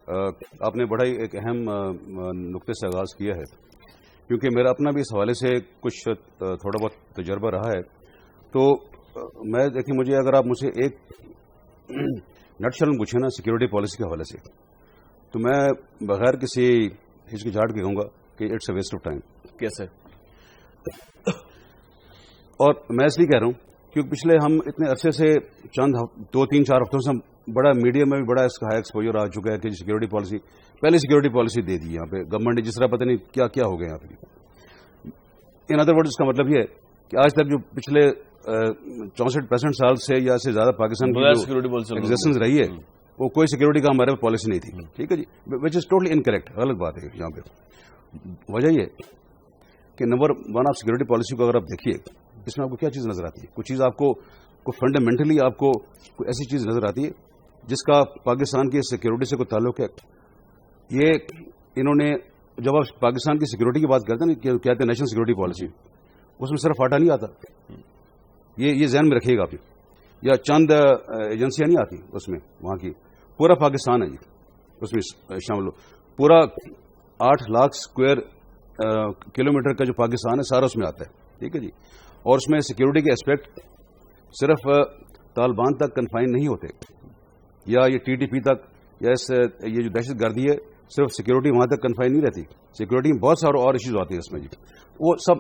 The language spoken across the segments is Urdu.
آپ نے بڑا ہی ایک اہم نقطے سے آغاز کیا ہے، کیونکہ میرا اپنا بھی اس حوالے سے کچھ تھوڑا بہت تجربہ رہا ہے. تو میں دیکھیں، مجھے اگر آپ مجھ سے ایک نٹ شل پوچھیں نا سیکورٹی پالیسی کے حوالے سے، تو میں بغیر کسی ہچکچاہٹ کے کہوں گا کہ it's a waste of time. کیسے؟ اور میں اس لیے کہہ رہا ہوں کیونکہ پچھلے ہم اتنے عرصے سے چند 2-3-4 ہفتوں سے بڑا میڈیا میں بھی بڑا اس کا ہائی ایکسپوجر آ چکا ہے کہ سیکورٹی پالیسی، پہلے سیکورٹی پالیسی دے دی یہاں پہ گورنمنٹ نے، جس طرح پتہ نہیں کیا کیا ہو گیا یہاں پہ. ان ادر ورڈ اس کا مطلب یہ ہے کہ آج تک جو پچھلے 64-65 سال سے یا سے زیادہ پاکستان کی ایگزسٹنس رہی ہے، وہ کوئی سیکورٹی کا ہمارے پالیسی نہیں تھی. ٹھیک ہے جی، وچ از ٹوٹلی انکریکٹ، غلط بات ہے یہاں پہ. وجہ یہ کہ نمبر 1 آپ سیکورٹی پالیسی کو اگر آپ دیکھیے، اس میں آپ کو کیا چیز نظر آتی ہے؟ کچھ چیز آپ کو فنڈامنٹلی آپ کو کوئی ایسی چیز نظر آتی ہے جس کا پاکستان کی سیکورٹی سے کوئی تعلق ہے؟ یہ انہوں نے جب آپ پاکستان کی سیکورٹی کی بات کرتے ہیں نا، کہتے ہیں نیشنل سیکورٹی پالیسی، اس میں صرف آٹا نہیں آتا. یہ ذہن میں رکھیے گا آپ، یا چند ایجنسیاں نہیں آتی اس میں، وہاں کی پورا پاکستان ہے جی اس میں شامل ہو. پورا 8 لاکھ اسکوائر کلومیٹر کا جو پاکستان ہے سارا اس میں آتا ہے. ٹھیک ہے جی. اور اس میں سیکورٹی کے اسپیکٹ صرف طالبان تک کنفائن نہیں ہوتے، یا یہ TTP تک، یا یہ جو دہشت گردی ہے صرف سیکورٹی وہاں تک کنفائن نہیں رہتی. سیکورٹی میں بہت سارے اور ایشوز آتے ہیں اس میں جی، وہ سب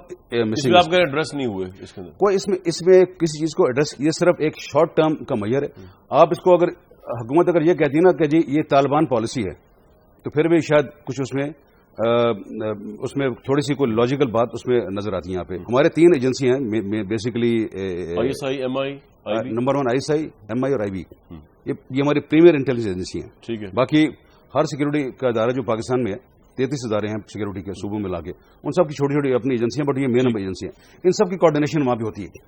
مسنگ. آپ کا ایڈریس نہیں ہوئے اس کے اندر کوئی اس میں کسی چیز کو ایڈریس، یہ صرف ایک شارٹ ٹرم کا معیار ہے. آپ اس کو اگر حکومت اگر یہ کہتی ہے نا کہ جی یہ طالبان پالیسی ہے، تو پھر بھی شاید کچھ اس میں تھوڑی سی کوئی لاجیکل بات اس میں نظر آتی ہے. یہاں پہ ہمارے 3 ایجنسی ہیں بیسیکلی، نمبر 1 ISI, MI اور IB. یہ ہماری پریمیئر انٹیلیجنس ایجنسی ہیں. ٹھیک ہے. باقی ہر سیکورٹی کا ادارہ جو پاکستان میں ہے، 33 ادارے ہیں سیکورٹی کے صوبوں میں لا کے، ان سب کی چھوٹی چھوٹی اپنی ایجنسیاں، بٹ یہ مین ایجنسی ہیں. ان سب کی کوآرڈینیشن وہاں پہ ہوتی ہے،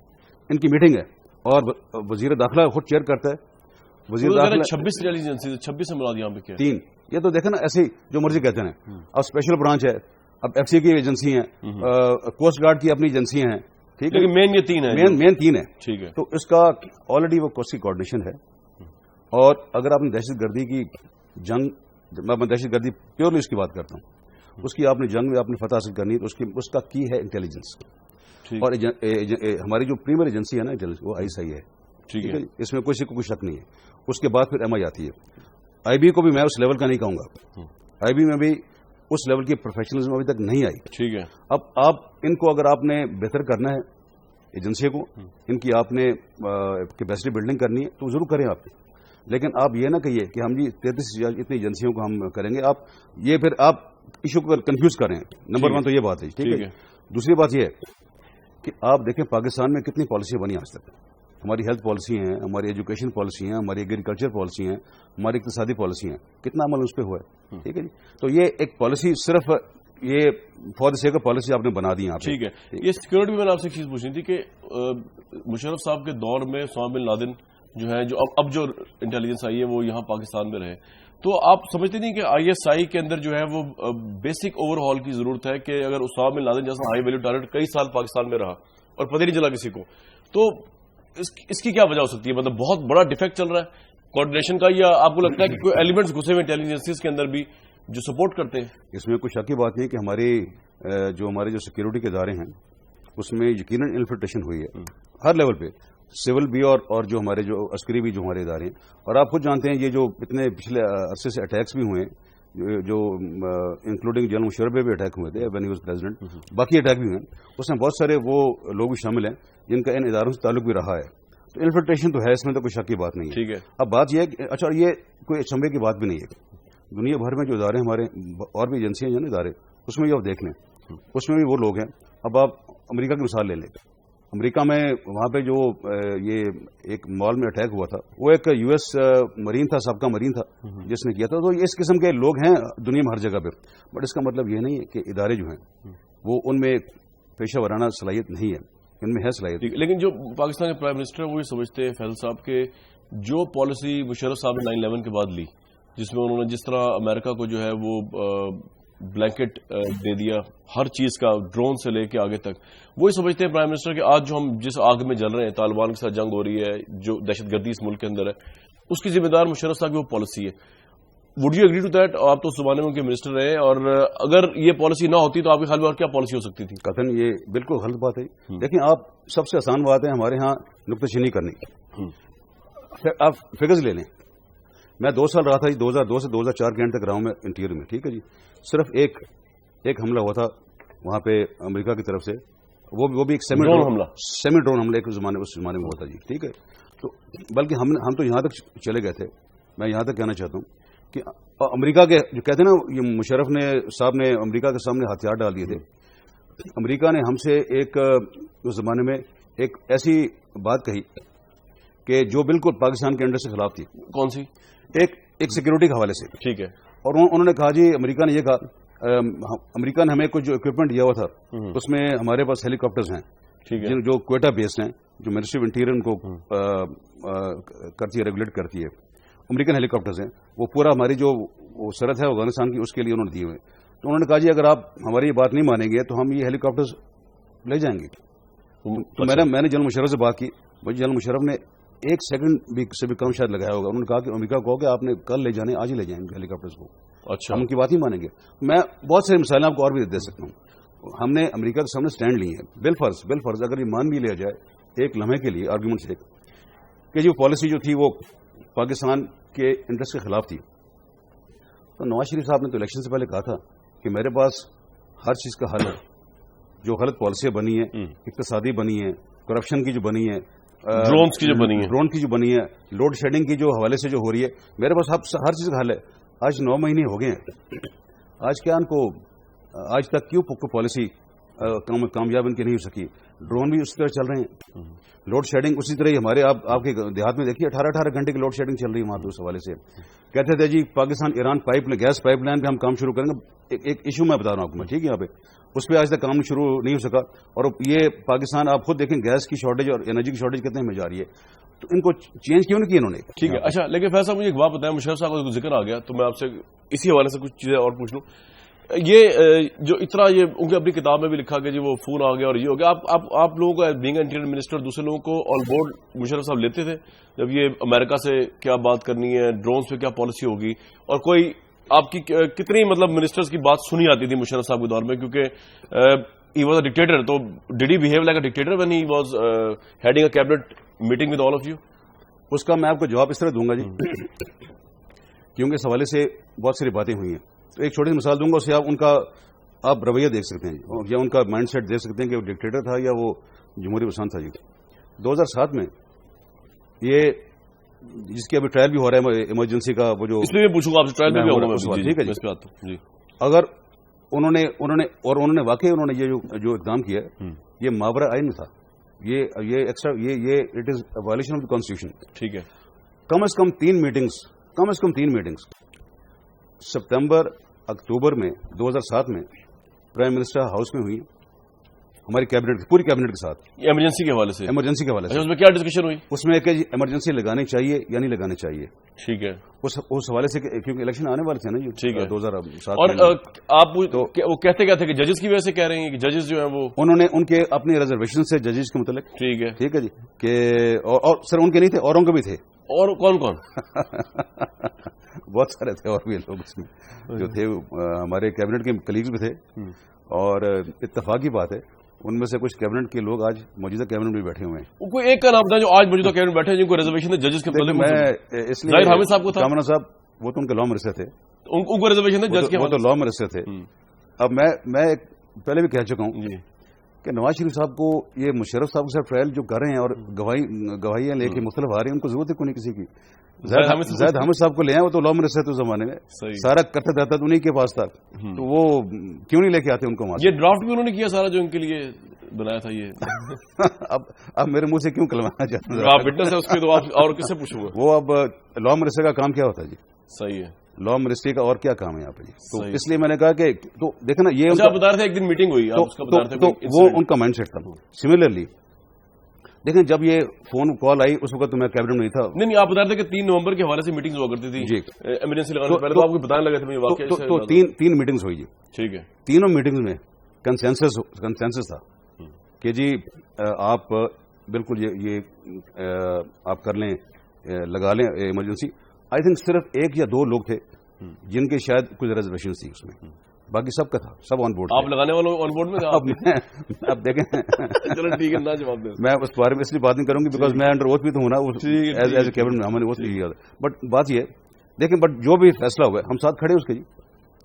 ان کی میٹنگ ہے، اور وزیر داخلہ خود چیئر کرتا ہے. وزیر داخلہ 26 ایجنسی، 26 سے مراد یہاں پہ کیا؟ 3. یہ تو دیکھیں نا، ایسے جو مرضی کہتے ہیں. اب اسپیشل برانچ ہے، اب FC کی ایجنسی ہیں، کوسٹ گارڈ کی اپنی ایجنسی ہیں. ٹھیک ہے. مین یہ 3 ہے، مین 3 ہے. ٹھیک ہے. تو اس کا آلریڈی وہ کوسی کوآرڈینیشن ہے. اور اگر آپ نے دہشت گردی کی جنگ، میں دہشت گردی پیورلی اس کی بات کرتا ہوں، اس کی آپ نے جنگ میں آپ نے فتح حاصل کرنی ہے، تو اس کا کی ہے انٹیلیجنس. اور ہماری جو پریمیئر ایجنسی ہے نا انٹیلیجنس، وہ ISI ہے. ٹھیک ہے. اس میں کسی کو کوئی شک نہیں ہے. اس کے بعد پھر MI آتی ہے. IB کو بھی میں اس لیول کا نہیں کہوں گا. IB میں بھی اس لیول کی پروفیشنلزم ابھی تک نہیں آئی. ٹھیک ہے. اب آپ ان کو اگر آپ نے بہتر کرنا ہے، ایجنسی کو ان کی آپ نے کیپیسٹی بلڈنگ کرنی ہے، تو ضرور کریں آپ. لیکن آپ یہ نہ کہیے کہ ہم جی 33 اتنی ایجنسیوں کو ہم کریں گے. آپ یہ پھر آپ ایشو کو کنفیوز کریں. نمبر 1 تو یہ بات ہے. ٹھیک ہے. دوسری بات یہ ہے کہ آپ دیکھیں پاکستان میں کتنی پالیسی بنی آج تک. ہماری ہیلتھ پالیسی ہیں، ہماری ایجوکیشن پالیسی ہیں، ہماری ایگریکلچر پالیسی ہیں، ہماری اقتصادی پالیسی ہیں. کتنا عمل اس پہ ہوا ہے. ٹھیک ہے جی. تو یہ ایک پالیسی صرف یہ for the sake of policy آپ نے بنا دی. ٹھیک ہے. یہ سیکورٹی میں نے آپ سے ایک چیز پوچھنی تھی کہ مشرف صاحب کے دور میں اسامہ بن لادن جو ہے، جو اب جو انٹیلیجنس آئی ہے وہ یہاں پاکستان میں رہے، تو آپ سمجھتے نہیں کہ ISI کے اندر جو ہے وہ بیسک اوور ہال کی ضرورت ہے کہ اگر اسامہ بن لادن جیسا ہائی ویلیو ٹارگٹ کئی سال پاکستان میں رہا اور پتہ نہیں چلا کسی کو، تو اس کی کیا وجہ ہو سکتی ہے؟ مطلب بہت بڑا ڈیفیکٹ چل رہا ہے کوآرڈینیشن کا، یا آپ کو لگتا ہے کہ کوئی ایلیمنٹس گھسے ہوئے انٹیلیجنس کے اندر بھی جو سپورٹ کرتے ہیں؟ اس میں کوئی شک کی بات نہیں کہ ہمارے جو سیکورٹی کے ادارے ہیں اس میں یقیناً انفلٹریشن ہوئی ہے ہر لیول پہ، سول بھی اور جو ہمارے جو عسکری بھی جو ہمارے ادارے ہیں. اور آپ خود جانتے ہیں یہ جو اتنے پچھلے عرصے سے اٹیکس بھی ہوئے ہیں، جو انکلوڈنگ جنرل مشرف پہ بھی اٹیک ہوئے تھے وین ہی واز پریزیڈنٹ، باقی اٹیک بھی ہوئے ہیں، اس میں بہت سارے وہ لوگ بھی شامل ہیں جن کا ان اداروں سے تعلق بھی رہا ہے. تو انفلٹریشن تو ہے، اس میں تو کوئی شک کی بات نہیں ہے. ٹھیک ہے. اب بات یہ ہے کہ اچھا، یہ کوئی اچنبے کی بات بھی نہیں ہے. دنیا بھر میں جو ادارے ہمارے اور بھی ایجنسیاں جو ادارے، اس میں بھی آپ دیکھ لیں، اس میں بھی وہ لوگ ہیں. اب آپ امریکہ کی مثال لے لیں. امریکہ میں وہاں پہ جو یہ ایک مال میں اٹیک ہوا تھا، وہ ایک US مرین تھا، سابقہ مرین تھا جس نے کیا تھا. تو اس قسم کے لوگ ہیں دنیا میں ہر جگہ پہ. بٹ اس کا مطلب یہ نہیں ہے کہ ادارے جو ہیں وہ ان میں پیشہ ورانہ صلاحیت نہیں ہے، ان میں ہے صلاحیت. لیکن جو پاکستان کے پرائم منسٹر وہ یہ سمجھتے ہیں فیصل صاحب کے جو پالیسی مشرف صاحب نے 9/11 کے بعد لی، جس میں انہوں نے جس طرح امریکہ کو جو ہے وہ بلینکٹ دے دیا ہر چیز کا، ڈرون سے لے کے آگے تک، وہی سمجھتے ہیں پرائم منسٹر کہ آج جو ہم جس آگ میں جل رہے ہیں، طالبان کے ساتھ جنگ ہو رہی ہے، جو دہشت گردی اس ملک کے اندر ہے، اس کی ذمہ دار مشرف صاحب کی وہ پالیسی ہے. Would you agree to that? آپ تو اس زمانے میں ان کے منسٹر رہے، اور اگر یہ پالیسی نہ ہوتی تو آپ کے خیال میں اور کیا پالیسی ہو سکتی تھی؟ قطعاً یہ بالکل غلط بات ہے. دیکھیں آپ سب سے آسان بات ہے ہمارے ہاں نکتہ چینی کرنی. آپ فگرز لے لیں. میں 2 سال رہا تھا جی، 2002 سے 2004 کے اینڈ تک رہا ہوں میں انٹیریئر میں. ٹھیک ہے جی. صرف ایک حملہ ہوا تھا وہاں پہ امریکہ کی طرف سے، وہ بھی ایک سیمی ڈرون حملہ اس زمانے میں ہوا تھا جی. ٹھیک ہے. تو بلکہ ہم تو یہاں تک چلے گئے تھے. میں یہاں تک کہنا چاہتا ہوں کہ امریکہ کے جو کہتے ہیں نا، یہ مشرف صاحب نے امریکہ کے سامنے ہتھیار ڈال دیے تھے. امریکہ نے ہم سے اس زمانے میں ایک ایسی بات کہی کہ جو بالکل پاکستان کے انڈر سے خلاف تھی. کون سی؟ ایک سیکورٹی کے حوالے سے. ٹھیک ہے. اور انہوں نے کہا جی، امریکہ نے یہ کہا، امریکہ نے ہمیں کچھ جو اکوپمنٹ دیا ہوا تھا اس میں ہمارے پاس ہیلی کاپٹرز ہیں جو کوئٹہ بیسڈ ہیں، جو منسٹری آف انٹیریئر ان کو کرتی ہے، ریگولیٹ کرتی ہے. امریکن ہیلی کاپٹرز ہیں، وہ پورا ہماری جو سرحد ہے افغانستان کی، اس کے لیے انہوں نے دیے ہوئے. تو انہوں نے کہا جی اگر آپ ہماری یہ بات نہیں مانیں گے تو ہم یہ ہیلی کاپٹرز لے جائیں گے. تو میں نے جنرل مشرف سے بات کی. جنرل مشرف نے 1 سیکنڈ سے بھی کم شاید لگایا ہوگا. انہوں نے کہا کہ امریکہ کو کہ آپ نے کل لے جانے، آج ہی لے جائیں گے ہیلی کاپٹرز کو. اچھا. ہم ان کی بات ہی مانیں گے. میں بہت ساری مثالیں آپ کو اور بھی دے سکتا ہوں. ہم نے امریکہ کے سامنے سٹینڈ لی ہے. بالفرض اگر یہ مان بھی لیا جائے ایک لمحے کے لیے آرگومنٹ سے کہ جو پالیسی جو تھی وہ پاکستان کے انٹرسٹ کے خلاف تھی، تو نواز شریف صاحب نے تو الیکشن سے پہلے کہا تھا کہ میرے پاس ہر چیز کا حل ہے. جو غلط پالیسیاں بنی ہیں، اقتصادی بنی ہیں، کرپشن کی جو بنی ہے، ڈرون کی جو بنی ہے، لوڈ شیڈنگ کی جو حوالے سے جو ہو رہی ہے، میرے پاس ہر چیز کا حل ہے. آج 9 مہینے ہو گئے ہیں. آج کیا ان کو آج تک کیوں پالیسی کامیاب ان کی نہیں ہو سکی؟ ڈرون بھی اسی طرح چل رہے ہیں، لوڈ شیڈنگ اسی طرح ہی ہمارے آپ کے دیہات میں دیکھیے 18 گھنٹے کی لوڈ شیڈنگ چل رہی ہے وہاں پہ. اس حوالے سے کہتے تھے جی Pakistan Iran gas pipeline پہ ہم کام شروع کریں گے. ایک ایشو میں بتا رہا ہوں آپ کو میں، ٹھیک ہے، یہاں پہ اس پہ آج تک کام شروع نہیں ہو سکا. اور یہ پاکستان آپ خود دیکھیں گیس کی شارٹیج اور انرجی کی شارٹیج کتنے میں جا رہی ہے. تو ان کو چینج کیوں نہیں کیا انہوں نے؟ ٹھیک ہے. اچھا، لیکن فیصلہ مجھے ایک بات بتائیں، مشرف صاحب کا ذکر آ گیا تو میں آپ سے اسی حوالے سے کچھ چیزیں اور پوچھ لوں. یہ جو اتنا یہ ان کی اپنی کتاب میں بھی لکھا کہ جی وہ فون آ گیا اور یہ ہو گیا. آپ لوگوں کو بینگ انٹیریئر منسٹر دوسرے لوگوں کو آن بورڈ مشرف صاحب لیتے تھے جب یہ امریکہ سے کیا بات کرنی ہے، ڈرونز پہ کیا پالیسی ہوگی، اور کوئی آپ کی کتنی مطلب منسٹرز کی بات سنی آتی تھی مشرف صاحب کے دور میں؟ کیونکہ he was a dictator. So did he behave like a dictator when he was heading a cabinet meeting with all of you? اس کا میں آپ کو جواب اس طرح دوں گا جی، کیونکہ اس حوالے سے بہت ساری باتیں ہوئی ہیں. تو ایک چھوٹی سی مثال دوں گا، اسے آپ رویہ دیکھ سکتے ہیں یا ان کا مائنڈ سیٹ دیکھ سکتے ہیں کہ وہ ڈکٹیٹر تھا یا وہ جمہوری پسند تھا. جی 2007 میں یہ جس کی ابھی ٹرائل بھی ہو رہا ہے ایمرجنسی کا، وہ جو اس میں پوچھوں گا آپ سے، ٹرائل بھی ہوگا. ٹھیک ہے جی. اگر انہوں نے واقعی انہوں نے یہ جو اقدام کیا یہ ماورا آئین تھا، یہ it is violation of the constitution. ٹھیک ہے. کم از کم تین میٹنگز ستمبر اکتوبر میں 2007 میں پرائم منسٹر ہاؤس میں ہوئی ہماری کیبنٹ، پوری کیبنٹ کے ساتھ، ایمرجنسی کے حوالے سے. اس میں کیا ڈسکشن ہوئی؟ اس میں کہ ایمرجنسی لگانی چاہیے یا نہیں لگانی چاہیے. ٹھیک ہے. اس حوالے سے کیونکہ الیکشن آنے والے تھے نا. ٹھیک ہے. 2007 اور آپ وہ کہتے کیا تھے کہ ججز کی وجہ سے کہہ رہے ہیں کہ ججز جو ہیں وہ انہوں نے ان کے اپنے ریزرویشن سے ججز کے متعلق. ٹھیک ہے جی. کہ اور سر ان کے نہیں تھے، اوروں کے بھی تھے. اور کون بہت سارے تھے اور بھی لوگ اس میں جو تھے، ہمارے کیبنٹ کے کلیگز بھی تھے. اور اتفاق کی بات ہے ان میں سے کچھ کیبنٹ کے لوگ آج موجودہ کیبنٹ میں بیٹھے ہوئے ہیں. کوئی ایک کا نام تھا جو آج موجودہ کیبنٹ بیٹھے ہیں جن کو ریزرویشن ہے ججز کے متعلق؟ میں اس لیے ظاہر حامد صاحب کو تھا. کامرا صاحب وہ تو ان کے لا منسٹر تھے، ان کو ریزرویشن ہے جج کے، وہ تو لا منسٹر تھے. اب میں پہلے بھی کہہ چکا ہوں کہ نواز شریف صاحب کو یہ مشرف صاحب کے ساتھ ٹرائل جو کر رہے ہیں اور گواہیاں لے کے مختلف آ رہی ہیں، ان کو ضرورت ہے کوئی نہیں کسی کی. زید حامد صاحب کو لے آئے، وہ تو لا منسٹر تھے اس زمانے میں، سارا کرتا رہتا تو انہیں کے پاس تھا. تو وہ کیوں نہیں لے کے آتے ان کو وہاں؟ یہ ڈرافٹ بھی انہوں نے کیا سارا جو ان کے لیے بنایا تھا. یہ اب میرے منہ سے کیوں کلوانا چاہتے ہیں؟ آپ وٹنس ہے اس کے، تو آپ اور کس سے پوچھوں گا؟ وہ اب لا منسٹر کا کام کیا ہوتا ہے جی؟ صحیح ہے. لا منسٹری کا اور کیا کام ہے یہاں پہ؟ تو اس لیے میں نے کہا کہ تو دیکھیں نا، یہ بتا رہے تھے ایک دن میٹنگ ہوئی تو وہ ان کا مائنڈ سیٹ تھا. سملرلی دیکھیں جب یہ فون کال آئی اس وقت تو میں کیبنٹ میں نہیں تھا. نہیں آپ بتا رہے تھے کہ 3 نومبر کے حوالے سے میٹنگز ہوا کرتی تھی جی، ایمرجنسی لگانے سے پہلے. تو آپ کو بتانے لگے تھے واقعہ. تو تین میٹنگز ہوئی جی. ٹھیک ہے. تینوں میٹنگز میں کنسنسس تھا کہ جی آپ بالکل یہ آپ کر لیں، لگا لیں ایمرجنسی. آئی تھنک صرف 1 یا 2 لوگ تھے جن کے شاید کچھ ریزرویشن تھی اس میں، باقی سب کا تھا، سب آن بورڈ. آپ لگانے والوں آن بورڈ میں تھا؟ اب دیکھیں چلو ٹھیک ہے، نہ جواب دیں. میں اس بارے میں اس لیے بات نہیں کروں گی بیکاز میں انڈر اوتھ بھی تو ہوں نا، ایز اے کیبنٹ میں ہم نے اوتھ بھی لیا. بٹ بات یہ ہے دیکھیں، بٹ جو بھی فیصلہ ہوا ہے ہم ساتھ کھڑے ہیں اس کے. جی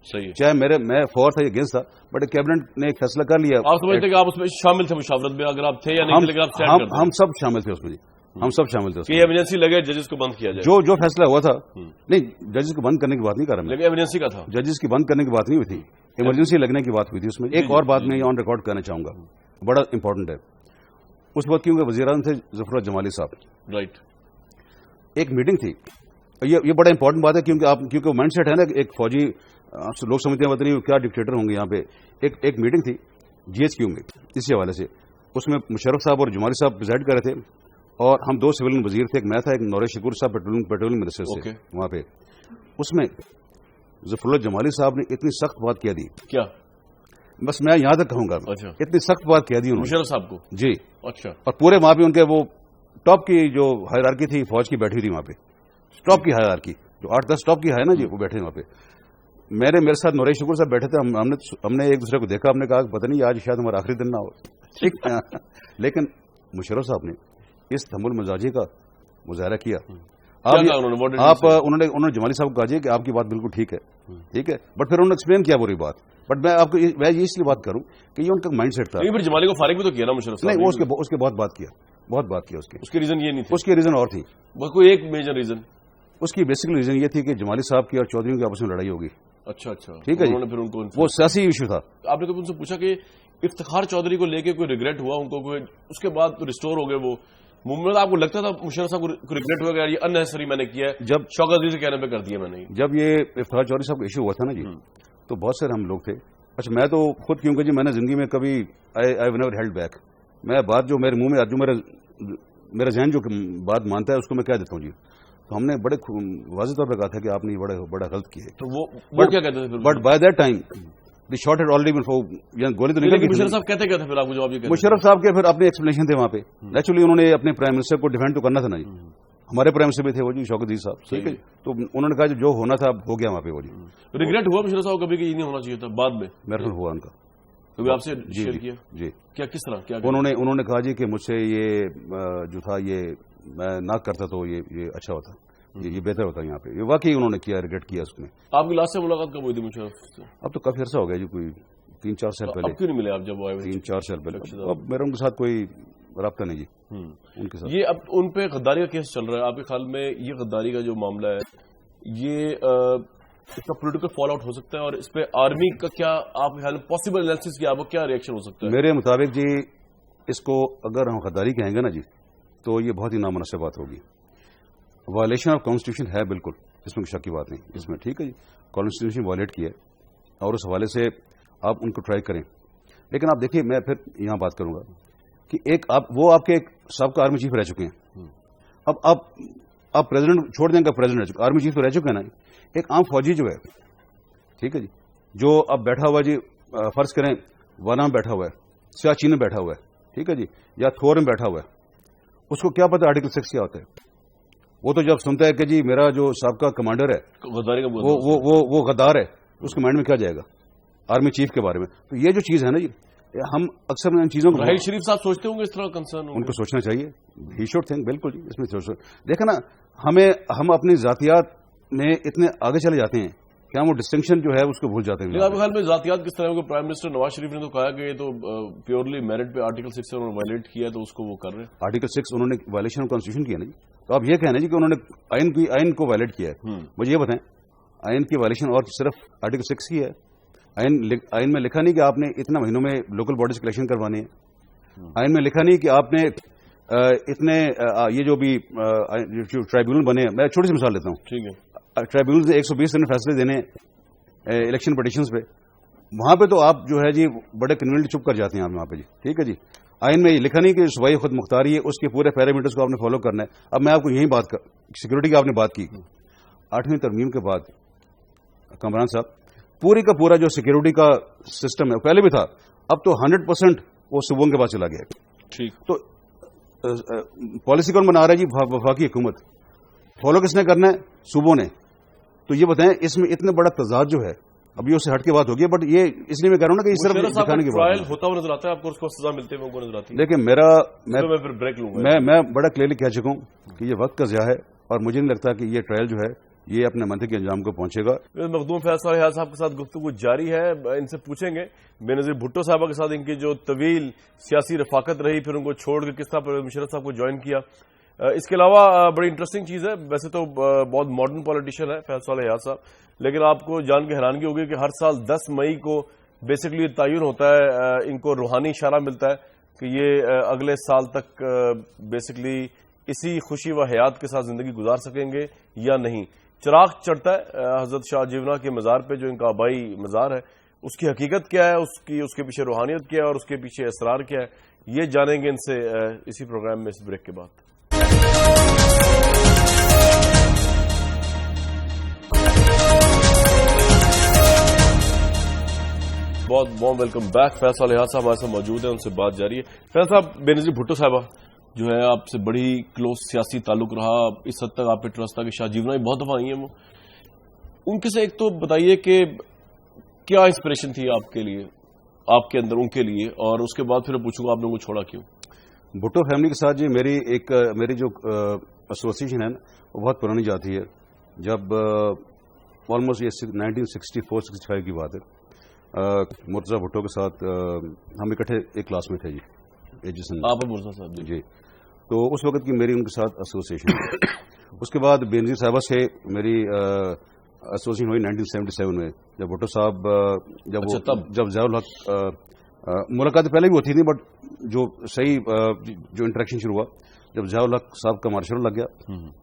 صحیح ہے. چاہے میں فور تھا یا اگینسٹ تھا، بٹ کیبنٹ نے ایک فیصلہ کر لیا. آپ سمجھتے کہ آپ اس میں شامل تھے مشاورت میں؟ اگر آپ تھے یا نہیں، لیکن آپ اسٹینڈ کرتے ہیں. ہم سب شامل تھے اس میں. جی ہم سب شامل تھے اس کہ میں. ایمرجنسی لگے ججز کو بند کیا جائے. جو فیصلہ ہوا تھا، نہیں ججز کو بند کرنے کی بات نہیں کر رہا میں، لیکن ایمرجنسی کا تھا. ججز کی بند کرنے کی بات نہیں ہوئی تھی، ایمرجنسی لگنے کی بات ہوئی تھی اس میں. ایک اور بات میں آن ریکارڈ کرنا چاہوں گا، بڑا امپورٹنٹ ہے. اس وقت کیونکہ وزیر اعظم تھے ظفر جمالی صاحب، رائٹ. ایک میٹنگ تھی. یہ بڑا امپورٹنٹ بات ہے کیونکہ مائنڈ سیٹ ہے نا کہ ایک فوجی، لوگ سمجھتے ہیں پتہ نہیں کیا ڈکٹیٹر ہوں گے یہاں پہ. ایک میٹنگ تھی جی ایچ کیو میں اسی حوالے سے. اس میں مشرف صاحب اور جمالی صاحب پریزائڈ کر رہے تھے، اور ہم دو سول وزیر تھے، ایک میں تھا، ایک نور شکور صاحب پیٹرولنگ منسٹر سے وہاں پہ. اس میں ظفر جمالی صاحب نے اتنی سخت بات کہہ دی. کیا؟ بس میں یہاں تک کہوں گا، اتنی سخت بات کہہ دی انہوں نے مشرف صاحب کو. جی. اچھا. اور پورے وہاں پہ ان کے وہ ٹاپ کی جو ہائرارکی تھی فوج کی بیٹھی تھی وہاں پہ، ٹاپ کی ہائرارکی جو 8-10 ٹاپ کی ہے نا جی، وہ بیٹھے وہاں پہ. میرے ساتھ نور شکور صاحب بیٹھے تھے. ہم نے ایک دوسرے کو دیکھا، ہم نے کہا پتہ نہیں آج شاید ہمارا آخری دن نہ ہو. ٹھیک. لیکن مشرف صاحب نے اس تحمل مزاجی کا مظاہرہ کیا. انہوں نے جمالی صاحب کو کہا جی کہ آپ کی بات بالکل ٹھیک ہے، ٹھیک ہے. بٹ پھر انہوں نے ایکسپلین کیا پوری بات. بٹ میں آپ کو یہ اس لیے بات کروں کہ یہ ان کا مائنڈ سیٹ تھا. پھر جمالی کو فارغ بھی تو کیا نا مشرف صاحب؟ نہیں، وہ اس کے بہت بات کیا، بہت بات کیا. اس کے ریزن یہ نہیں تھے، اس کے ریزن اور تھی. کوئی ایک میجر ریزن اس کی بیسکلی ریزن یہ تھی کہ جمالی صاحب کی اور چودھریوں کی آپس میں لڑائی ہوگی. اچھا. ٹھیک ہے جی. پھر ان کو وہ سیاسی ایشو تھا. آپ نے کبھی ان سے پوچھا کہ افتخار چودھری کو لے کے کوئی ریگریٹ ہوا ان کو؟ اس کے بعد ریسٹور ہو گئے وہ موومنٹ. آپ کو لگتا تھا مشرف صاحب کو ریگریٹ ہوا گیا یہ اننیسری میں نے کیا ہے، جب شوکت عزیز کے کہنے پہ کر دیا میں نے؟ جب یہ افتخار چودھری صاحب کا ایشو ہوا تھا نا جی، تو بہت سارے ہم لوگ تھے. اچھا میں تو خود کیونکہ جی میں نے زندگی میں کبھی آئی نیور ہیلڈ بیک. میں بات جو میرے منہ میں جو میرا ذہن جو بات مانتا ہے اس کو میں کہہ دیتا ہوں جی. تو ہم نے بڑے واضح طور پہ کہا تھا کہ آپ نے بڑا غلط کیا ہے. تو وہ کیا کہتے تھے؟ But by that time the shot had already been for. گولی تو نکل گئی. مشرف صاحب کہتے پھر آپ کو جواب یہ مشرف صاحب کے پھر اپنے ایکسپلینیشن تھے وہاں پہ. نیچرلی انہوں نے اپنے پرائم منسٹر کو ڈیفینڈ تو کرنا تھا نا جی. ہمارے پرائم منسٹر بھی تھے وہ جی شوکت عزیز صاحب. ٹھیک ہے. تو انہوں نے کہا جو ہونا تھا ہو گیا وہاں پہ. وہ جی ریگریٹ ہوا مشرف صاحب کبھی کہ یہ نہیں ہونا چاہیے تھا؟ بعد میں میرے ہوا ان کا کبھی آپ سے شیئر کیا جی؟ کیا کس طرح کیا انہوں نے کہا جی کہ مجھ سے یہ جو تھا یہ میں نہ کرتا تو یہ اچھا ہوتا، یہ بہتر ہوتا یہاں پہ. یہ واقعی انہوں نے کیا، ریگریٹ کیا اس میں. آپ کی لاسٹ سے ملاقات کب ہوئی تھی مشرف سے؟ اب تو کافی عرصہ ہو گیا جی، کوئی 3-4 سال پہلے. اب کیوں نہیں ملے آپ جب وہ آئے؟ 3-4 سال پہلے. اب میرا ان کے ساتھ کوئی رابطہ نہیں جی ان کے ساتھ. یہ اب ان پہ غداری کا کیس چل رہا ہے، آپ کے خیال میں یہ غداری کا جو معاملہ ہے یہ اس کا پولیٹیکل فال آؤٹ ہو سکتا ہے؟ اور اس پہ آرمی کا کیا آپ کے خیال میں پاسبل انالیسس کیا، وہ کیا ریئیکشن ہو سکتا ہے؟ میرے مطابق جی اس کو اگر ہم غداری کہیں گے نا جی تو یہ بہت ہی نامناسب بات ہوگی. وائلیشن آف کانسٹیٹیوشن ہے بالکل، اس میں شک کی بات نہیں اس میں. ٹھیک ہے جی، کانسٹیٹیوشن وائلیٹ کیا ہے اور اس حوالے سے آپ ان کو ٹرائی کریں. لیکن آپ دیکھیے میں پھر یہاں بات کروں گا کہ وہ آپ کے ایک سابقہ آرمی چیف رہ چکے ہیں. اب آپ پریزیڈنٹ چھوڑ دیں گے، پریزیڈنٹ رہ چکے، آرمی چیف تو رہ چکے ہیں نا. ایک عام فوجی جو ہے، ٹھیک ہے جی، جو اب بیٹھا ہوا جی فرض کریں وانا میں بیٹھا ہوا ہے، سیاچین میں بیٹھا ہوا ہے، ٹھیک ہے جی، یا تھور میں بیٹھا ہوا ہے، اس کو کیا پتا آرٹیکل 6 کیا ہوتا ہے؟ وہ تو جب سنتا ہے کہ جی میرا جو سابقہ کمانڈر ہے وہ غدار ہے، اس کے مائنڈ میں کیا جائے گا آرمی چیف کے بارے میں؟ تو یہ جو چیز ہے نا جی، ہم اکثر ان چیزوں کو راہیل شریف صاحب سوچتے ہوں گے اس طرح کنسرن ان کو سوچنا چاہیے. He should think. بالکل جی، اس میں دیکھیں نا ہم اپنی ذاتیات میں اتنے آگے چلے جاتے ہیں کہ ہم وہ ڈسٹنکشن جو ہے اس کو بھول جاتے ہیں. آپ کے خیال میں ذاتیات کس طرح؟ پرائم منسٹر نواز شریف نے تو کہا کہ یہ تو پیورلی میرٹ پہ آرٹیکل 6 سے انہوں نے وائلیٹ کیا تو اس کو وہ کر رہے ہیں. آرٹیکل 6 انہوں نے وائلیشن آف کانسٹیٹیوشن کیا نا جی. تو آپ یہ کہنا جی کہ انہوں نے آئین کو وائلیٹ کیا ہے. مجھے یہ بتائیں آئین کی وائلیشن اور صرف آرٹیکل 6 کی ہے؟ آئین میں لکھا نہیں کہ آپ نے اتنا مہینوں میں لوکل باڈیز کی الیکشن کروانی ہے. آئین میں لکھا نہیں کہ آپ نے اتنے یہ جو بھی ٹرائیبیونل بنے. میں چھوٹی سی مثال دیتا ہوں. ٹھیک ہے. ٹرائیبیونل سے 120 دن فیصلے دینے الیکشن پٹیشنز پہ. وہاں پہ تو آپ جو ہے جی بڑے کنوینٹ چپ کر جاتے ہیں آپ وہاں پہ جی. ٹھیک ہے جی. آئین میں یہ لکھا نہیں کہ صوبائی خود مختاری ہے، اس کے پورے پیرامیٹرز کو آپ نے فالو کرنا ہے. اب میں آپ کو یہی بات سیکورٹی کی آپ نے بات کی. 8ویں ترمیم کے بعد کامران صاحب پوری کا پورا جو سیکورٹی کا سسٹم ہے پہلے بھی تھا، اب تو 100% وہ صوبوں کے پاس چلا گیا. ٹھیک. تو پالیسی کون بنا رہا ہے جی؟ وفاقی حکومت. فالو کس نے کرنا ہے؟ صوبوں نے. تو یہ بتائیں اس میں اتنا بڑا تضاد جو ہے، اب یہ اس سے ہٹ کے بات ہوگی، بٹ یہ اس لیے میں کہہ رہا ہوں نا کہ اس طرح دکھانے کی ٹرائل بات ہوتا ہوا نظر آتا ہے آپ کو، اس کو سزا ملتے ہوئے نظر آتی ہے؟ لیکن میں پھر بریک لوں گا. میں بڑا کلیئرلی کہہ چکا ہوں کہ یہ وقت کا ضیاع ہے، اور مجھے نہیں لگتا کہ یہ ٹرائل جو ہے یہ اپنے منطقی انجام کو پہنچے گا. مخدوم فیض حیات صاحب کے ساتھ گفتگو جاری ہے. ان سے پوچھیں گے بے نظیر بھٹو صاحبہ کے ساتھ ان کی جو طویل سیاسی رفاقت رہی، پھر ان کو چھوڑ کے کس طرح پرویز مشرف صاحب کو جوائن کیا. اس کے علاوہ بڑی انٹرسٹنگ چیز ہے، ویسے تو بہت ماڈرن پولیٹیشین ہے فیض حیات صاحب، لیکن آپ کو جان کے حیرانگی ہوگی کہ ہر سال 10 مئی کو بیسکلی تعین ہوتا ہے، ان کو روحانی اشارہ ملتا ہے کہ یہ اگلے سال تک بیسکلی اسی خوشی و حیات کے ساتھ زندگی گزار سکیں گے یا نہیں. چراغ چڑھتا ہے حضرت شاہ جیونا کے مزار پہ، جو ان کا آبائی مزار ہے. اس کی حقیقت کیا ہے، اس کے پیچھے روحانیت کیا ہے، اور اس کے پیچھے اسرار کیا ہے، یہ جانیں گے ان سے اسی پروگرام میں اس بریک کے بعد. بہت بہت ویلکم بیک. فیض حیات صاحب ہمارے ساتھ موجود ہیں، ان سے بات جاری ہے. فیض صاحب، بے نظیر بھٹو صاحبہ جو ہے آپ سے بڑی کلوز سیاسی تعلق رہا، اس حد تک آپ پہ ٹرسٹ تھا کہ شاہ جیونا ہی بہت دفعہ آئی ہیں وہ. ان کے سے ایک تو بتائیے کہ کیا انسپریشن تھی آپ کے لیے، آپ کے اندر ان کے لیے، اور اس کے بعد پھر پوچھوں گا آپ لوگوں کو چھوڑا کیوں؟ بھٹو فیملی کے ساتھ جی میری جو ایسوسیشن ہے وہ بہت پرانی جاتی ہے. جب آلموسٹ یہ 1964-65 کی بات ہے. مرتضیٰ بھٹو کے ساتھ ہم اکٹھے ایک کلاس میں تھے جی، آپ مرزا صاحب جی. تو اس وقت کی میری ان کے ساتھ ایسوسیشن ہے. اس کے بعد بے نظیر صاحبہ سے میری ایسوسیشن ہوئی 1977 میں، جب بھٹو صاحب جب ضیاء الحق ملاقات پہلے بھی ہوتی تھی، بٹ جو صحیح جو انٹریکشن شروع ہوا جب ضیاء الحق صاحب کا مارشل لگ گیا،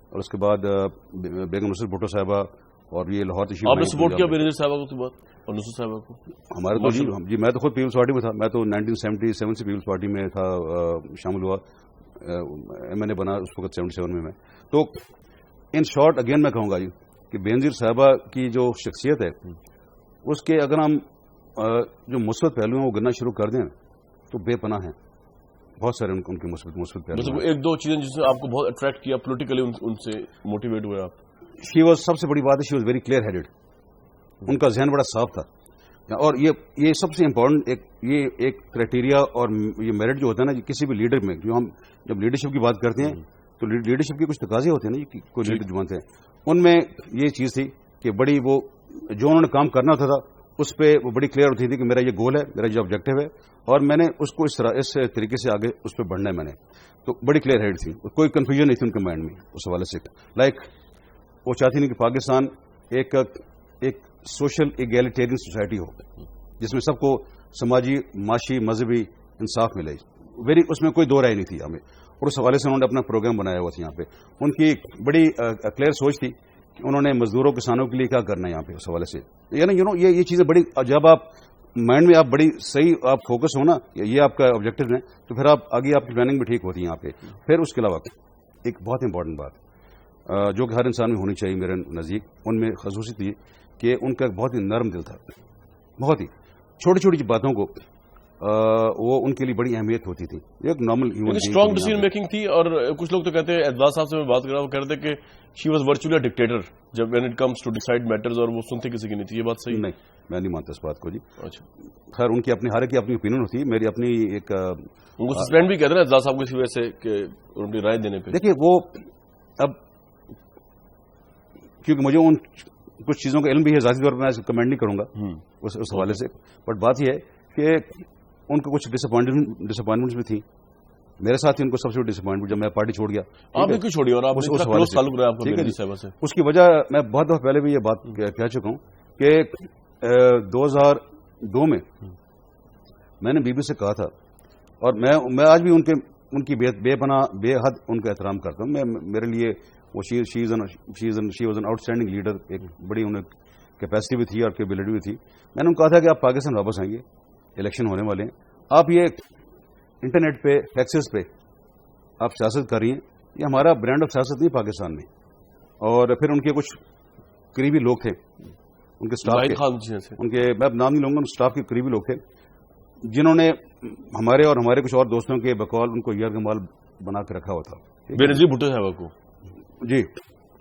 اور اس کے بعد بیگم نصرت بھٹو صاحبہ اور یہ لاہور تشریف. آپ نے سپورٹ کیا بے نظیر صاحبہ کو بعد اور نصرت صاحبہ کو؟ ہمارے تو جی میں تو خود پیپلز پارٹی میں تھا. میں تو 1977 سے پیپلز پارٹی میں تھا، شامل ہوا، ایم این اے بنا اس وقت 77 میں. تو ان شارٹ اگین میں کہوں گا جی کہ بے نظیر صاحبہ کی جو شخصیت ہے اس کے اگر ہم جو مثبت پہلو ہیں وہ گننا شروع کر دیں تو بے پناہ ہیں. بہت سارے ان کے مثبت پہلو ہیں. ایک دو چیزیں جس نے آپ کو بہت اٹریکٹ کیا پولیٹیکلی، ان سے موٹیویٹ ہوئے آپ؟ سب سے بڑی بات ہے she was very clear headed. ان کا ذہن بڑا صاف تھا، اور یہ سب سے امپورٹنٹ ایک کرائٹیریا اور یہ میرٹ جو ہوتا ہے نا کسی بھی لیڈر میں، جو ہم جب لیڈرشپ کی بات کرتے ہیں تو لیڈرشپ کے کچھ تقاضے ہوتے ہیں نا، کوئی لیڈر جو بنتے ہیں ان میں یہ چیز تھی کہ بڑی وہ جو انہوں نے کام کرنا ہوتا تھا اس پہ وہ بڑی کلیئر ہوتی تھی کہ میرا یہ گول ہے، میرا یہ آبجیکٹو ہے، اور میں نے اس کو اس طریقے سے آگے اس پہ بڑھنا ہے. میں نے تو بڑی کلیئر ہیڈ تھی، کوئی کنفیوژن نہیں تھی ان کے مائنڈ میں اس حوالے سے. وہ چاہتی نہیں کہ پاکستان ایک سوشل ایگیلیٹیرین سوسائٹی ہو جس میں سب کو سماجی، معاشی، مذہبی انصاف ملے. اس میں کوئی دو رائے نہیں تھی ہمیں، اور اس حوالے سے انہوں نے اپنا پروگرام بنایا ہوا تھا. یہاں پہ ان کی بڑی کلیئر سوچ تھی کہ انہوں نے مزدوروں کسانوں کے لیے کیا کرنا ہے یہاں پہ. اس حوالے سے یعنی یہ چیزیں بڑی، جب آپ مائنڈ میں آپ بڑی صحیح آپ فوکس ہو نا، یہ آپ کا آبجیکٹو ہے، تو پھر آپ آگے آپ کی پلاننگ بھی ٹھیک ہوتی ہے یہاں پہ. پھر اس کے علاوہ ایک بہت امپورٹنٹ بات جو کہ ہر انسان میں ہونی چاہیے میرے نزدیک، ان میں خصوصی تھی کہ ان کا بہت ہی نرم دل تھا. بہت ہی چھوٹی چھوٹی باتوں کو وہ ان کے لیے بڑی اہمیت ہوتی تھی. ایک نارمل اسٹرانگ ڈیسیژن میکنگ تھی. اور کچھ لوگ تو کہتے ہیں، اعتزاز صاحب سے میں بات کر رہا ہوں، وہ کہتے ہیں کہ she was virtually a dictator جب when it comes to decide matters, اور وہ سنتے کسی کی نہیں تھی. یہ بات صحیح نہیں، میں نہیں مانتا اس بات کو جی. اچھا خیر ان کی اپنی ہر کی اپنی اوپینین ہوتی ہے، میری اپنی ایک ان کو سسپینڈ بھی کہتے ہیں اعتزاز صاحب کو اسی وجہ سے کہ ان کی رائے دینے پہ. دیکھیے وہ اب کیونکہ مجھے ان کچھ چیزوں کا علم بھی ہے، ذاتی طور پر میں کمنٹ نہیں کروں گا اس حوالے سے، بٹ بات یہ ہے کہ ان کو کچھ ڈسپوائنٹمنٹس بھی تھیں. میرے ساتھ ہی ان کو سب سے بڑی ڈسپوائنٹمنٹ جب میں پارٹی چھوڑ گیا. آپ نے کیوں چھوڑی؟ اور آپ تعلق رہا آپ کا؟ اس کی وجہ میں بہت دفعہ پہلے بھی یہ بات کہہ چکا ہوں کہ 2002 میں میں نے بی بی سے کہا تھا، اور میں آج بھی ان کی بے پناہ بے حد ان کا احترام کرتا ہوں. میرے لیے وہ she was an out standing leader. ایک بڑی انہیں کیپیسٹی بھی تھی اور کیپیبلٹی بھی تھی. میں نے ان کو کہا تھا کہ آپ پاکستان واپس آئیں گے، الیکشن ہونے والے ہیں، آپ یہ انٹرنیٹ پہ فیکسز پہ آپ سیاست کر رہی ہیں، یہ ہمارا برانڈ آف سیاست نہیں پاکستان میں. اور پھر ان کے کچھ قریبی لوگ تھے، ان کے اسٹاف ان کے میں نام نہیں لوں گا، اسٹاف کے قریبی لوگ تھے جنہوں نے ہمارے اور ہمارے کچھ اور دوستوں کے بقول ان کو یرغمال بنا کے رکھا ہوا تھا. بے نظیر بھٹو صاحب کو جی.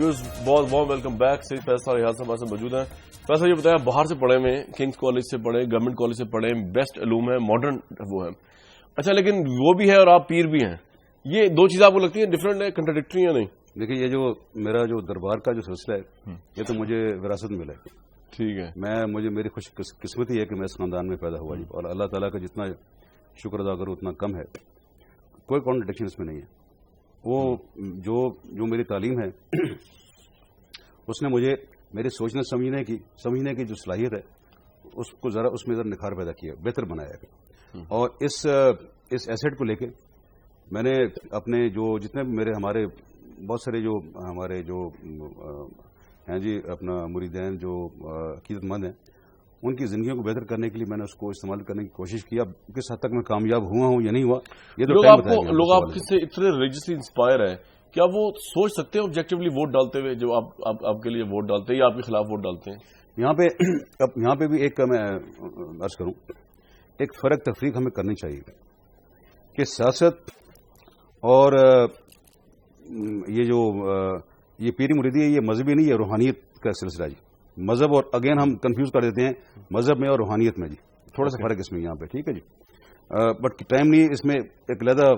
بہت بہت ویلکم بیک. سید فیصل ریاض صاحب ہمارے ساتھ موجود ہیں. فیصل یہ بتایا باہر سے پڑھے ہوئے, کنگس کالج سے پڑھے, گورنمنٹ کالج سے پڑھے, بیسٹ علوم ہے, ماڈرن وہ ہے. اچھا لیکن وہ بھی ہے اور آپ پیر بھی ہیں, یہ دو چیزیں آپ کو لگتی ہیں ڈفرینٹ ہے, کنٹراڈکٹری یا نہیں؟ دیکھیے یہ جو میرا جو دربار کا جو سلسلہ ہے یہ تو مجھے وراثت ملا ہے. ٹھیک ہے. مجھے میری خوش قسمتی ہے کہ میں اس خاندان میں پیدا ہوا جی, اور اللہ تعالیٰ کا جتنا شکر ادا کروں اتنا کم ہے. کوئی کانٹرڈکشن اس میں نہیں ہے. وہ جو میری تعلیم ہے اس نے مجھے میرے سوچنے سمجھنے کی جو صلاحیت ہے اس کو ذرا اس میں ذرا نکھار پیدا کیا, بہتر بنایا ہے. اور اس ایسیٹ کو لے کے میں نے اپنے جو جتنے ہمارے بہت سارے جو ہمارے جو ہیں جی اپنا مریدین جو عقیدت مند ہیں ان کی زندگیوں کو بہتر کرنے کے لیے میں نے اس کو استعمال کرنے کی کوشش کیا. کس حد تک میں کامیاب ہوا ہوں یا نہیں ہوا یہ تو لوگ آپ سے اتنے ریلیجسلی انسپائر ہیں, کیا وہ سوچ سکتے ہیں آبجیکٹولی ووٹ ڈالتے ہوئے جو آپ کے لیے ووٹ ڈالتے ہیں یا آپ کے خلاف ووٹ ڈالتے ہیں؟ یہاں پہ بھی ایک میں عرض کروں, ایک فرق تفریق ہمیں کرنی چاہیے کہ سیاست اور یہ پیری مریدی ہے, یہ مذہبی نہیں, یہ روحانیت کا سلسلہ جی. مذہب اور اگین ہم کنفیوز کر دیتے ہیں مذہب میں اور روحانیت میں جی, تھوڑا سا فرق اس میں یہاں پہ. ٹھیک ہے جی, بٹ ٹائم نہیں, اس میں ایک علیحدہ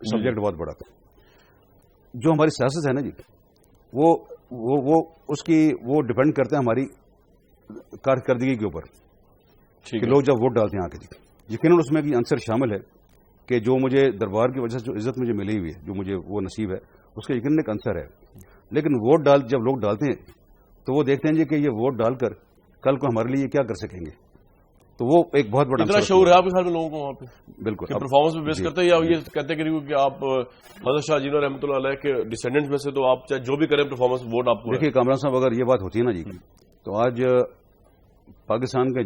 سبجیکٹ بہت بڑا تھا. جو ہماری سیاست ہے نا جی وہ ڈپینڈ کرتے ہیں ہماری کارکردگی کے اوپر کہ لوگ جب ووٹ ڈالتے ہیں آ کے جی. یقیناً اس میں بھی عنصر شامل ہے کہ جو مجھے دربار کی وجہ سے جو عزت مجھے ملی ہوئی ہے, جو مجھے وہ نصیب ہے, اس کا یقیناً ایک عنصر ہے. لیکن ووٹ جب لوگ ڈالتے ہیں تو وہ دیکھتے ہیں جی کہ یہ ووٹ ڈال کر کل کو ہمارے لیے کیا کر سکیں گے. تو وہ ایک بہت بڑا اتنا شعور ہے آپ کے خیال میں لوگوں کو وہاں پہ؟ بالکل پرفارمنس میں بیس کرتے ہیں یا یہ کہتے ہیں کہ آپ حضرت شاہ جینا رحمۃ اللہ علیہ کے ڈسینڈنٹس میں سے, تو آپ چاہے جو بھی کریں پرفارمنس ووٹ آپ کو. دیکھیے کامران صاحب, اگر یہ بات ہوتی ہے نا جی تو آج پاکستان کی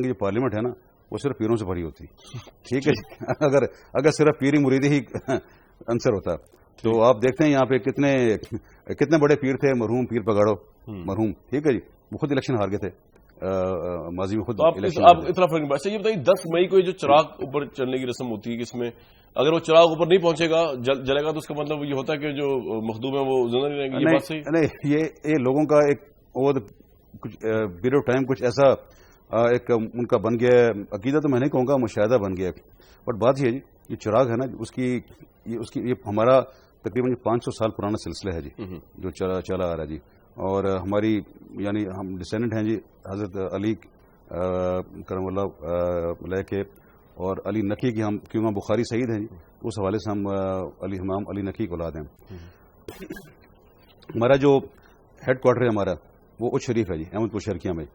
جو پارلیمنٹ ہے نا وہ صرف پیروں سے بھری ہوتی. ٹھیک ہے جی, اگر صرف پیری مریدی ہی عنصر ہوتا تو آپ دیکھتے ہیں یہاں پہ کتنے بڑے پیر تھے, مرحوم پیر پگاڑو مرحوم. ٹھیک ہے جی, وہ خود الیکشن ہار گئے تھے ماضی میں خود. آپ اتنا فرق نہیں. اچھا یہ بتائیے 10 مئی کو جو چراغ اوپر چلنے کی رسم ہوتی ہے کہ اس میں اگر وہ چراغ اوپر نہیں پہنچے گا جلے گا تو اس کا مطلب یہ ہوتا ہے کہ جو مخدوم ہے وہ زندہ نہیں رہیں گے, یہ بات صحیح نہیں. یہ لوگوں کا ایک کچھ پیریڈ آف ٹائم کچھ ایسا ایک ان کا بن گیا ہے عقیدہ, تو میں نہیں کہوں گا مشاہدہ بن گیا ہے. بٹ بات یہ ہے جی یہ چراغ ہے نا یہ ہمارا تقریباً 500 سال پرانا سلسلہ ہے جی جو چلا آ رہا ہے جی. اور ہماری یعنی ہم ڈسینڈنٹ ہیں جی حضرت علی کرم اللہ علیہ کے اور علی نقی کی, ہم کیوں ہم بخاری سعید ہیں جی, اس حوالے سے ہم امام علی نقی کو اولاد ہیں. ہمارا جو ہیڈ کوارٹر ہے ہمارا وہ اچ شریف ہے جی, احمد پور شرکیہ میں.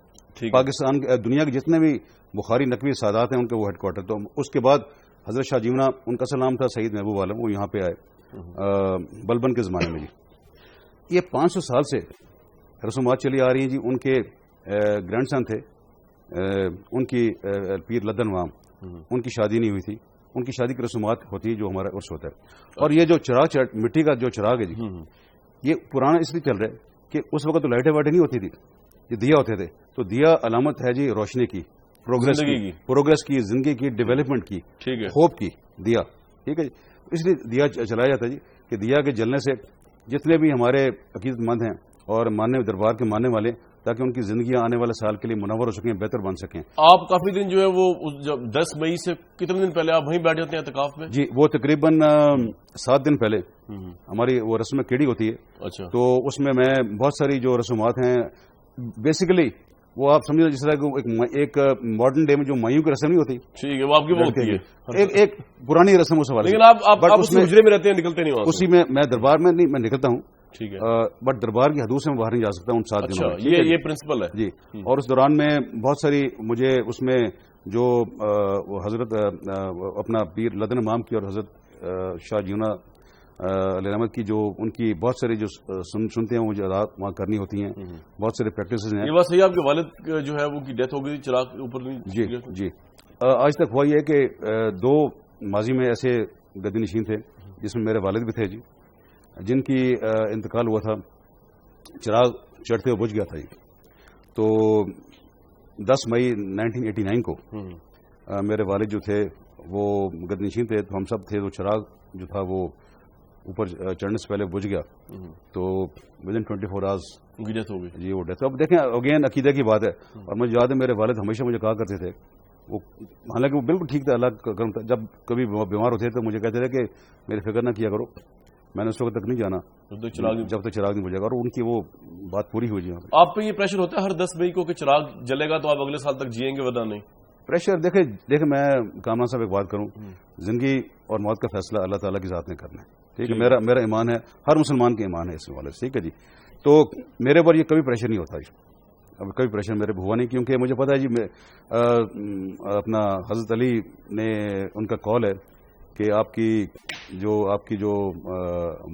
پاکستان دنیا کے جتنے بھی بخاری نقوی سادات ہیں ان کا وہ ہیڈ کوارٹر. تو اس کے بعد حضرت شاہ جیونا, ان کا اصل نام تھا سعید محبوب عالم, وہ یہاں پہ آئے بلبن کے زمانے میں جی. یہ 500 سال سے رسومات چلی آ رہی ہیں جی. ان کے گرینڈ سن تھے ان کی پیر لدن وام, ان کی شادی نہیں ہوئی تھی, ان کی شادی کی رسومات ہوتی ہے جو ہمارا عرس ہوتا ہے. اور یہ جو چراغ مٹی کا جو چراغ ہے جی یہ پرانا اس لیے چل رہا ہے کہ اس وقت تو لائٹیں وائٹیں نہیں ہوتی تھی, یہ دیا ہوتے تھے. تو دیا علامت ہے جی روشنی کی, پروگرس کی, زندگی کی, ڈیولپمنٹ کی, ہوپ کی دیا. ٹھیک ہے جی, اس لیے دیا چلایا جاتا ہے جی کہ دیا کے جلنے سے جتنے بھی ہمارے عقیدت مند ہیں اور دربار کے ماننے والے, تاکہ ان کی زندگیاں آنے والے سال کے لیے منور ہو سکیں, بہتر بن سکیں. آپ کافی دن جو ہے وہ 10 مئی سے کتنے دن پہلے آپ وہیں بیٹھ جاتے ہیں اعتکاف میں؟ جی وہ تقریباً 7 دن پہلے ہماری وہ رسم کیڑی ہوتی ہے. اچھا. تو اس میں بہت ساری جو رسومات ہیں بیسیکلی وہ آپ سمجھو جس طرح ایک ماڈرن ڈے میں جو مائیوں کی رسم نہیں ہوتی. ٹھیک ہے, وہ آپ کی وہ ہوتی ہے ایک پرانی رسم اس حوالے سے. لیکن آپ اس حجرے میں رہتے ہیں, نکلتے نہیں وہاں سے؟ اسی میں دربار میں نہیں, میں نکلتا ہوں. ٹھیک ہے. بٹ دربار کی حدود سے میں باہر نہیں جا سکتا ہوں 7 دنوں میں. یہ پرنسپل ہے جی. اور اس دوران میں بہت ساری مجھے اس میں جو حضرت اپنا پیر لدن امام کی اور حضرت شاہ جیونا علیہ رحمت کی جو ان کی بہت ساری جو سنتے ہیں وہ مجھے وہاں کرنی ہوتی ہیں. بہت سارے پریکٹسز ہیں. یہ بات صحیح ہے, آپ کے والد جو ہے وہ کی ڈیتھ ہو گئی چراغ اوپر نہیں؟ جی. آج تک ہوا یہ ہے کہ 2 ماضی میں ایسے گدی نشین تھے جس میں میرے والد بھی تھے جی, جن کی انتقال ہوا تھا چراغ چڑھتے ہوئے بجھ گیا تھا جی. تو 10 مئی 1989 کو میرے والد جو تھے وہ گدی نشین تھے, تو ہم سب تھے. تو چراغ جو تھا وہ اوپر چڑھنے سے پہلے بجھ گیا تو ود ان 24 آورز ان کی ڈیتھ ہو گئی. جی وہ ڈیتھ. اب دیکھیں اگین عقیدہ کی بات ہے, اور مجھے یاد ہے میرے والد ہمیشہ مجھے کہا کرتے تھے, وہ حالانکہ وہ بالکل ٹھیک تھا, اللہ کا کرم تھا, جب کبھی بیمار ہوتے تو مجھے کہتے تھے کہ میری فکر نہ کیا کرو, میں نے اس وقت تک نہیں جانا جب تک چراغ نہیں بجے گا, اور ان کی وہ بات پوری ہوئی. آپ پہ یہ پریشر ہوتا ہے ہر 10 مئی کو کہ چراغ جلے گا تو آپ اگلے سال تک جیئیں گے ورنہ نہیں؟ پریشر دیکھیں میں کامران صاحب ایک بات کروں, زندگی اور موت کا فیصلہ اللہ تعالیٰ کی ذات نے کرنا ہے, ٹھیک ہے, میرا ایمان ہے, ہر مسلمان کے ایمان ہے اس حوالے سے, ٹھیک ہے جی. تو میرے پر یہ کبھی پریشر نہیں ہوتا, اب کبھی پریشر میرے پہ ہوا نہیں, کیونکہ مجھے پتا ہے جی اپنا حضرت علی نے ان کا قول ہے کہ آپ کی جو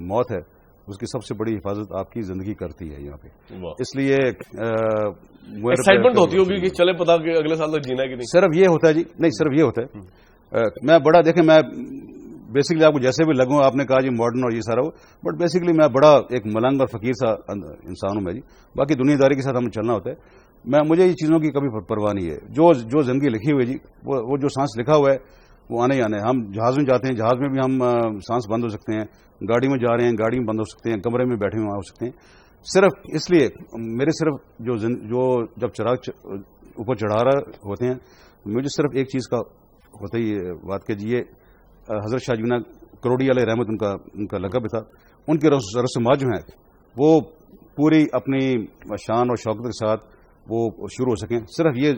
موت ہے اس کی سب سے بڑی حفاظت آپ کی زندگی کرتی ہے یہاں پہ, اس لیے ایکسائٹمنٹ ہوتی ہوگی کہ چلے پتا کہ اگلے سال تک جینا ہے کہ نہیں. صرف یہ ہوتا ہے جی, نہیں صرف یہ ہوتا ہے, میں بڑا دیکھیں میں بیسکلی آپ کو جیسے بھی لگوں, آپ نے کہا جی ماڈرن اور یہ سارا ہو, بٹ بیسکلی میں بڑا ایک ملنگ اور فقیر سا انسان ہوں میں جی, باقی دنیا داری کے ساتھ ہمیں چلنا ہوتا ہے. مجھے یہ چیزوں کی کبھی پرواہ نہیں ہے, جو زندگی لکھی ہوئی جی وہ جو سانس لکھا ہوا ہے وہ آنے ہی آنے. ہم جہاز میں جاتے ہیں, جہاز میں بھی ہم سانس بند ہو سکتے ہیں, گاڑی میں جا رہے ہیں گاڑی میں بند ہو سکتے ہیں, کمرے میں بیٹھے ہوئے ہو سکتے ہیں. صرف اس لیے میرے صرف جب چراغ اوپر چڑھا رہے ہوتے ہیں مجھے صرف ایک چیز کا ہوتا ہی بات کہ جی یہ حضرت شاہ جینا کروڑی علیہ رحمت ان کا لقب تھا, ان کے رسومات جو ہیں وہ پوری اپنی شان اور شوکت کے ساتھ وہ شروع ہو سکیں, صرف یہ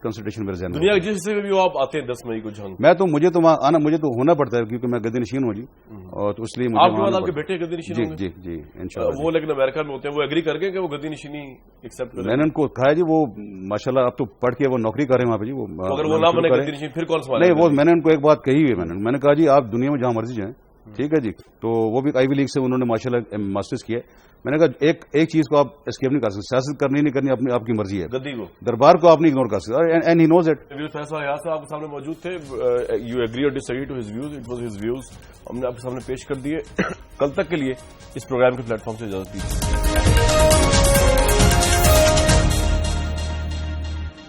کنسنٹریشن میرے ذہن میں. دنیا جس سے بھی آپ آتے ہیں 10 مئی کو جہاں میں تو مجھے تو ہونا پڑتا ہے کیونکہ میں گدی نشین ہوں جی, اور تو اس لیے آپ کے بیٹے گدی نشین ہوں گے؟ جی انشاءاللہ. وہ لیکن امریکہ میں ہوتے ہیں, وہ ایگری کر گئے کہ وہ گدی نشینی ایکسپٹ کریں؟ میں نے ان کو کہا جی وہ ماشاءاللہ اب تو پڑھ کے وہ نوکری کر رہے ہیں وہاں پہ جی, اگر وہ نہ بنے گدی نشین پھر کون سنبھالے؟ نہیں, وہ میں نے ان کو ایک بات کہی ہوئی, میں نے کہا جی آپ دنیا میں جہاں مرضی جائیں, ٹھیک ہے جی. تو وہ بھی آئی وی لیگ سے انہوں نے ماشاءاللہ ماسٹرز کیا. میں نے کہا ایک چیز کو آپ اسکیپ نہیں کر سکتے, سیاست کرنی نہیں کرنی آپ کی مرضی ہے, گدی کو دربار کو آپ نہیں اگنور کر سکتے, اینڈ ہی نوز اٹ. فیصلہ یہاں سے آپ کے سامنے موجود تھے, یو ایگری اور disagree to his views, it was his views, ہم نے آپ کے سامنے پیش کر دیے. کل تک کے لیے اس پروگرام کے پلیٹ فارم سے اجازت دیجیے.